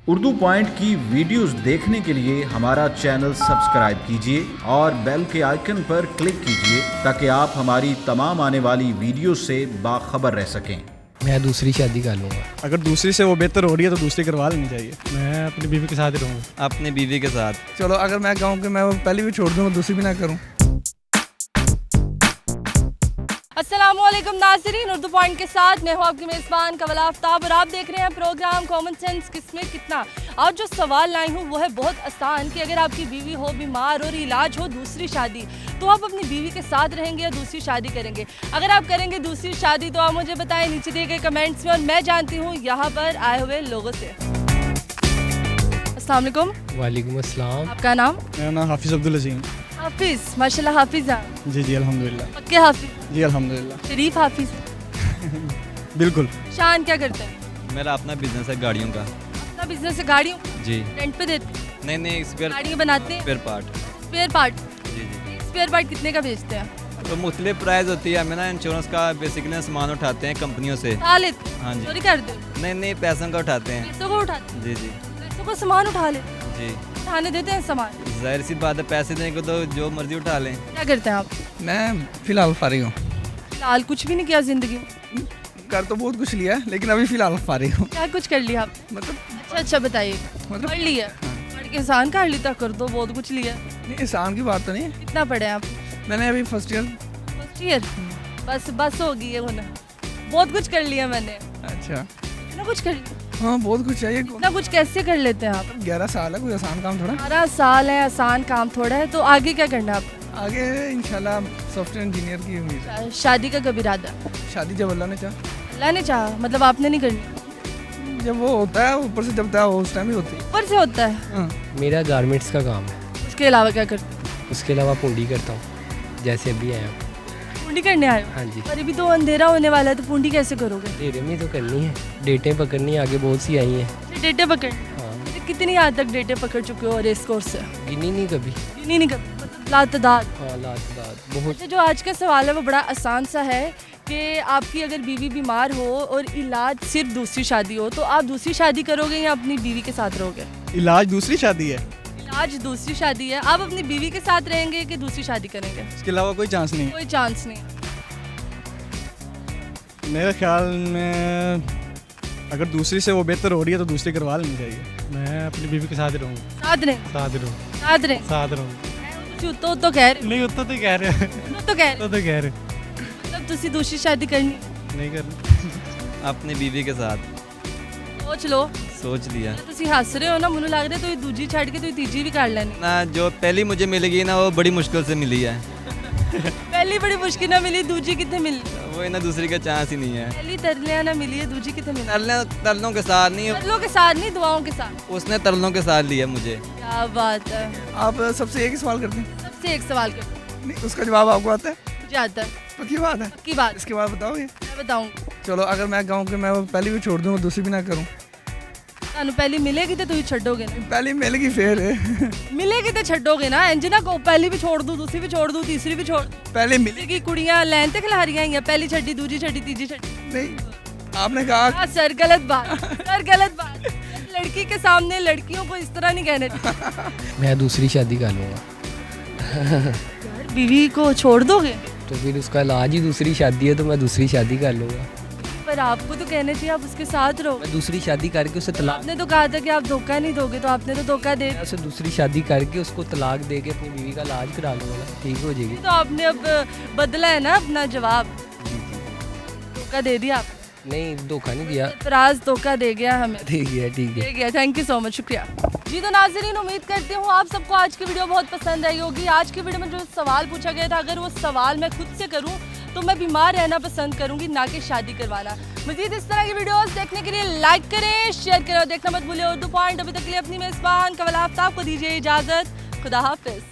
Urdu point की videos देखने के लिए हमारा चैनल सब्सक्राइब कीजिए और बेल के आइकन पर क्लिक कीजिए ताकि आप हमारी तमाम आने वाली वीडियो से बाखबर रह सकें। मैं दूसरी शादी कर लूँगा। अगर दूसरी से वो बेहतर हो रही है तो दूसरी करवा लेनी चाहिए। मैं अपनी बीवी के साथ ही रहूँगा। अपनी बीवी के साथ। चलो अगर मैं कहूँ कि मैं वो पहली भी छोड़ दूँ दूसरी भी ना करूँ। अस्सलामुअलैकुम नाज़रीन, उर्दू पॉइंट के साथ मैं हूँ आपकी मेज़बान कवल आफ्ताब और आप देख रहे हैं प्रोग्राम कॉमन सेंस किसमें कितना। आज जो सवाल लाई हूँ वो है बहुत आसान कि अगर आपकी बीवी हो बीमार और इलाज हो दूसरी शादी तो आप अपनी बीवी के साथ रहेंगे या दूसरी शादी करेंगे। अगर आप करेंगे दूसरी शादी तो आप मुझे बताएं नीचे दिए गए कमेंट्स में और मैं जानती हूँ यहाँ पर आए हुए लोगों से। अस्सलाम वालेकुम। वालेकुम अस्सलाम। आपका नाम? मेरा नाम हाफिज़ अब्दुल अजीम। हाफिज़, माशाल्लाह हाफिज़ हैं। जी अल्हम्दुलिल्लाह। पक्के हाफिज़? जी अल्हम्दुलिल्लाह। शरीफ हाफिज़? बिल्कुल। शान क्या करते हैं? मेरा अपना बिजनेस है गाड़ियों का। अपना बिजनेस है गाड़ियों? जी। रेंट पे देते हैं? नहीं गाड़ियाँ बनाते हैं? Spare part. Spare part? जी। स्पेयर पार्ट कितने का बेचते हैं? तो मुख्तलिफ प्राइस होती है। हमें ना इंश्योरेंस का बेसिकली सामान उठाते हैं कंपनियों से। लेते? हाँ जी। चोरी करते हो? नहीं पैसों का उठाते हैं। पैसों को उठाते हैं? जी। पैसों को सामान उठा लेते? जी। उठाने देते हैं सामान? जाहिर सी बात है, पैसे देने को तो जो मर्जी उठा लें। क्या करते हैं आप? मैं फ़िलहाल फारिग हूँ। फिलहाल कुछ भी नहीं किया जिंदगी में? कर तो बहुत कुछ लिया है लेकिन अभी फ़िलहाल फारिग हूँ। क्या कुछ कर लिया आप? मतलब अच्छा बताइए। मतलब पढ़ लिया? पढ़ के एहसान कर ली तक कर दो, बहुत कुछ लिया। नहीं एहसान की बात तो नहीं है। कितना पढ़े आप? मैंने अभी फर्स्ट ईयर। First year? बस हो गई है होना। बहुत कुछ कर लिया मैंने। अच्छा इतना कुछ कर लिया? हाँ बहुत कुछ चाहिए। इतना कुछ कैसे कर लेते हैं आप? 11 साल है, कोई आसान काम थोड़ा। 12 साल है, आसान काम थोड़ा है। तो आगे क्या करना है आप? आगे इंशाल्लाह सॉफ्टवेयर इंजीनियर की उम्मीद है। शादी का कभी इरादा? शादी जब अल्लाह ने चाहा। अल्लाह ने चाहा मतलब आपने नहीं करनी? जब वो होता है ऊपर से जब तय हो उस टाइम ही होती है। ऊपर से होता है? हाँ। मेरा गारमेंट्स का काम है। उसके अलावा क्या करते हैं? उसके अलावा पूंडी करता हूँ, जैसे अभी आया हूँ। पूंडी करने आए हो? हाँ जी। पर अभी तो अंधेरा होने वाला है तो पूंडी कैसे करोगे? डेरे में तो करनी है, डेटें पकड़नी आगे बहुत सी आई हैं। डेटे पकड़? हाँ। कितनी आज तक डेटे पकड़ चुके हो रेस कोर्स से? गिनी नहीं कभी। गिनी नहीं कभी? मतलब लातदाद? हाँ लातदाद बहुत। अच्छा, जो आज का सवाल है वो बड़ा आसान सा है कि आपकी अगर बीवी बीमार हो और इलाज सिर्फ दूसरी शादी हो तो आप दूसरी शादी करोगे या अपनी बीवी के साथ रहोगे? इलाज दूसरी शादी है। इलाज दूसरी शादी है, आप अपनी बीवी के साथ रहेंगे कि दूसरी शादी करेंगे? इसके अलावा कोई चांस नहीं है। कोई चांस नहीं? मेरे ख्याल में अगर दूसरी से वो बेहतर हो रही है तो दूसरी करवा लेनी चाहिए। मैं अपनी बीवी के साथ ही रहूँगा। साथ रहें? साथ ही रहूँगा। साथ रहें? साथ रहूँगा। तो कह रहे नहीं उतना तो कह रहे तो कह रहे तो कह रहे मतलब तुसी दूसरी शादी करनी? नहीं कर। अपनी बीवी के साथ सोच लो। सोच लिया तुसी हंस रहे हो ना, मैनू लग रहा है दूजी छड़ के तीजी भी कर लेनी। ना। जो पहली मुझे मिलेगी ना वो बड़ी मुश्किल से मिली है। पहली बड़ी मुश्किल ना मिली, दूजी कितने मिली? वो ना दूसरी का चांस ही नहीं है। पहली तरलियां ना मिली है, दूजी कितने मिली? तरलों के साथ नहीं, तरलों के साथ नहीं, दुआओं के साथ। उसने तरलों के साथ लिया मुझे। क्या बात है। आप सबसे एक ही सवाल करते हैं? सबसे एक सवाल कर। नहीं उसका जवाब आपको आता है? मुझे आता है। पक्की बात है? पक्की बात। इसके बाद बताओगे? मैं बताऊँ? चलो अगर मैं कहूँ कि मैं वो पहली भी छोड़ दूँ दूसरी भी ना करूँ। पहली मिलेगी तो तुम छड़ोगे ना? पहली मिलेगी फिर मिलेगी तो छड़ोगे ना। इंज ना को पहली भी छोड़ दूँ, दूसरी भी छोड़ दूँ, तीसरी भी छोड़। पहले मिलेगी। कुड़ियां लाइन ते खिला रही हैं, पहली छड़ी, दूजी छड़ी, तीजी छड़ी। नहीं आपने कहा। हाँ सर, गलत बात। सर गलत बात। लड़की के सामने लड़कियों को इस तरह नहीं कहने चाहिए। मैं दूसरी शादी कर लूँगा। बीवी को छोड़ दोगे? तो फिर उसका इलाज ही दूसरी शादी है तो मैं दूसरी शादी कर लूँगा। पर आपको तो कहना चाहिए आप उसके साथ रहो। मैं दूसरी शादी करके उसे तलाक। आपने तो कहा था कि आप धोखा नहीं दोगे, तो आपने तो धोखा दे। उसे दूसरी शादी करके उसको तलाक दे के अपनी बीवी का इलाज करा लूँगा ना, ठीक हो जाएगी। तो आपने अब बदला है ना अपना जवाब। धोखा दे दिया आप? नहीं धोखा नहीं दिया, फराज धोखा दे गया हमें। ठीक है ठीक है। ठीक है, थैंक यू सो मच, शुक्रिया जी। तो नाज़रीन, उम्मीद करती हूँ आप सबको आज की वीडियो बहुत पसंद आई होगी। आज की वीडियो में जो सवाल पूछा गया था, अगर वो सवाल मैं खुद से करूँ तो मैं बीमार रहना पसंद करूँगी, ना कि शादी करवाना। मज़ीद इस तरह की वीडियोस देखने के लिए लाइक करें, शेयर करें और देखना मत भूलिए उर्दू पॉइंट। अभी तक के लिए अपनी मेज़बान कवल आफ्ताब को दीजिए इजाज़त। खुदा हाफिज़।